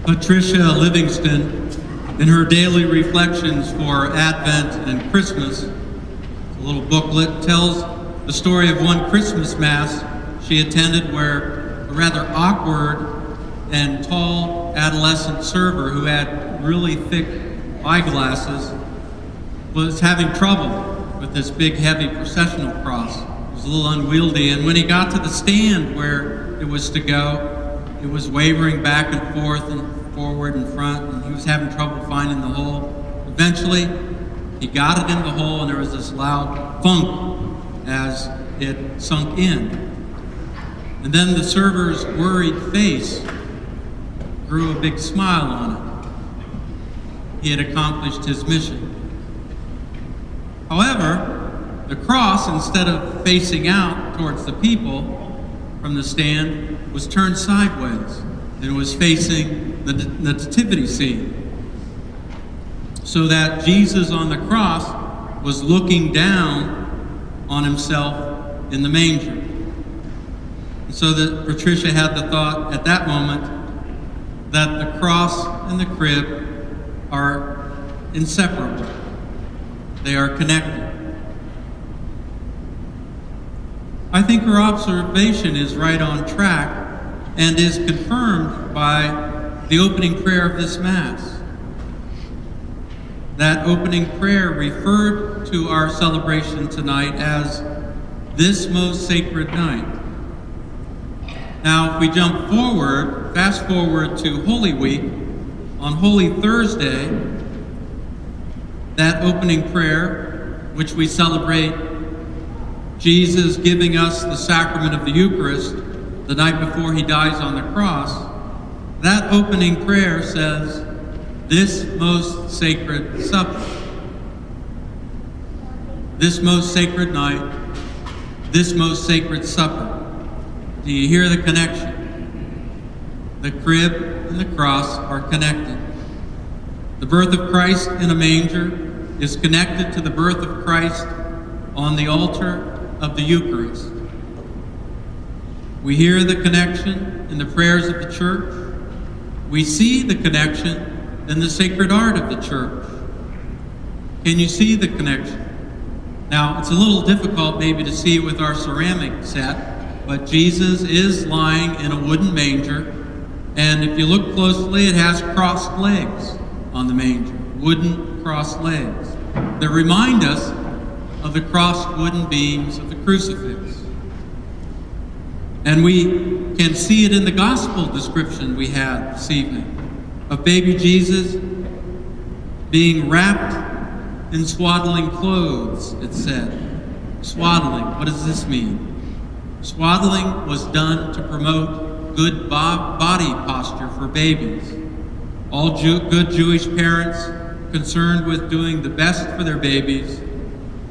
Patricia Livingston, in her daily reflections for Advent and Christmas, a little booklet, tells the story of one Christmas Mass she attended where a rather awkward and tall adolescent server who had really thick eyeglasses was having trouble with this big, heavy processional cross. It was a little unwieldy, and when he got to the stand where it was to go, it was wavering back and forth and forward and front, and he was having trouble finding the hole. Eventually, he got it in the hole, and there was this loud thunk as it sunk in. And then the server's worried face grew a big smile on it. He had accomplished his mission. However, the cross, instead of facing out towards the people from the stand, was turned sideways and was facing the nativity scene, so that Jesus on the cross was looking down on himself in the manger. And so that Patricia had the thought at that moment that the cross and the crib are inseparable. They are connected. I think her observation is right on track and is confirmed by the opening prayer of this Mass. That opening prayer referred to our celebration tonight as this most sacred night. Now, if we jump forward, fast forward to Holy Week, on Holy Thursday, that opening prayer, which we celebrate Jesus giving us the sacrament of the Eucharist the night before he dies on the cross, that opening prayer says, this most sacred supper, this most sacred night, this most sacred supper. Do you hear the connection? The crib and the cross are connected. The birth of Christ in a manger is connected to the birth of Christ on the altar of the Eucharist. We hear the connection in the prayers of the Church. We see the connection in the sacred art of the Church. Can you see the connection? Now, it's a little difficult maybe to see with our ceramic set, but Jesus is lying in a wooden manger, and if you look closely, it has crossed legs on the manger, wooden crossed legs that remind us of the crossed wooden beams of the crucifix. And we can see it in the gospel description we had this evening of baby Jesus being wrapped in swaddling clothes, it said. Swaddling, what does this mean? Swaddling was done to promote good body posture for babies. All good Jewish parents concerned with doing the best for their babies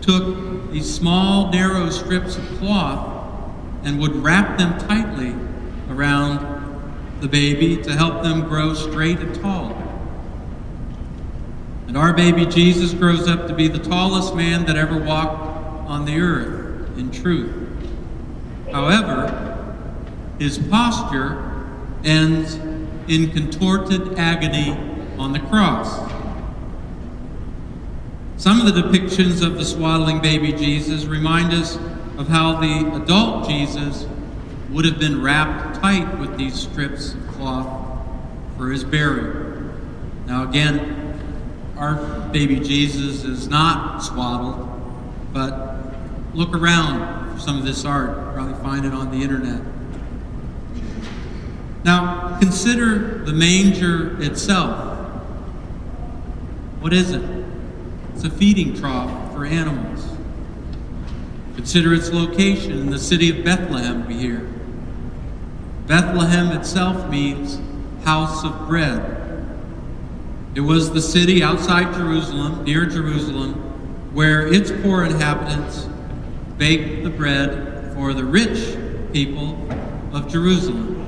took these small, narrow strips of cloth and would wrap them tightly around the baby to help them grow straight and tall. And our baby Jesus grows up to be the tallest man that ever walked on the earth in truth. However, his posture ends in contorted agony on the cross. Some of the depictions of the swaddling baby Jesus remind us of how the adult Jesus would have been wrapped tight with these strips of cloth for his burial. Now again, our baby Jesus is not swaddled, but look around for some of this art. You'll probably find it on the internet. Now, consider the manger itself. What is it? It's a feeding trough for animals. Consider its location in the city of Bethlehem, we hear. Bethlehem itself means house of bread. It was the city outside Jerusalem, near Jerusalem, where its poor inhabitants baked the bread for the rich people of Jerusalem.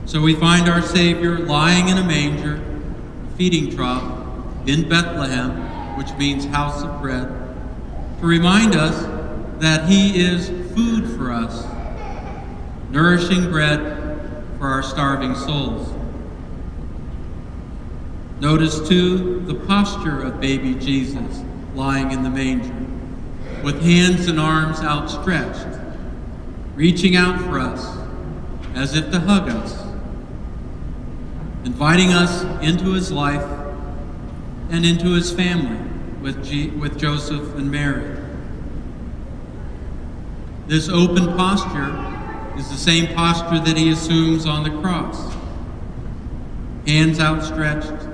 So we find our Savior lying in a manger, a feeding trough, in Bethlehem, which means house of bread, to remind us that he is food for us, nourishing bread for our starving souls. Notice, too, the posture of baby Jesus lying in the manger, with hands and arms outstretched, reaching out for us as if to hug us, inviting us into his life and into his family with Joseph and Mary. This open posture is the same posture that he assumes on the cross, hands outstretched,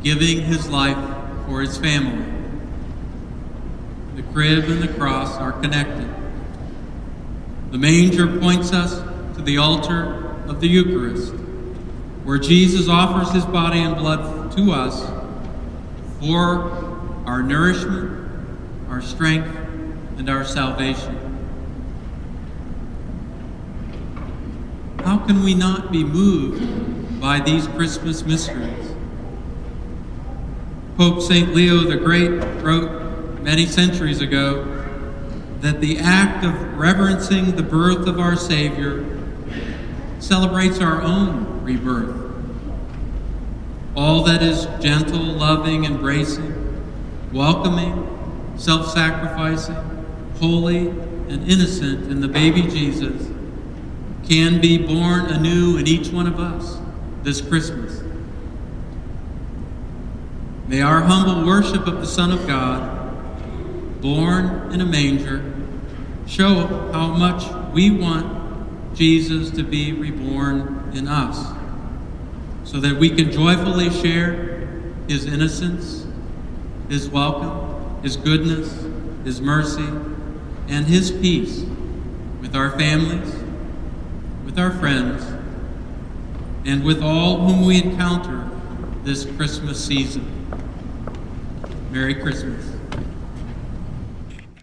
giving his life for his family. The crib and the cross are connected. The manger points us to the altar of the Eucharist, where Jesus offers his body and blood to us for our nourishment, our strength, and our salvation. How can we not be moved by these Christmas mysteries? Pope St. Leo the Great wrote many centuries ago that the act of reverencing the birth of our Savior celebrates our own rebirth. All that is gentle, loving, embracing, welcoming, self-sacrificing, holy, and innocent in the baby Jesus can be born anew in each one of us this Christmas. May our humble worship of the Son of God, born in a manger, show how much we want Jesus to be reborn in us, so that we can joyfully share his innocence, his welcome, his goodness, his mercy, and his peace with our families, with our friends, and with all whom we encounter this Christmas season. Merry Christmas.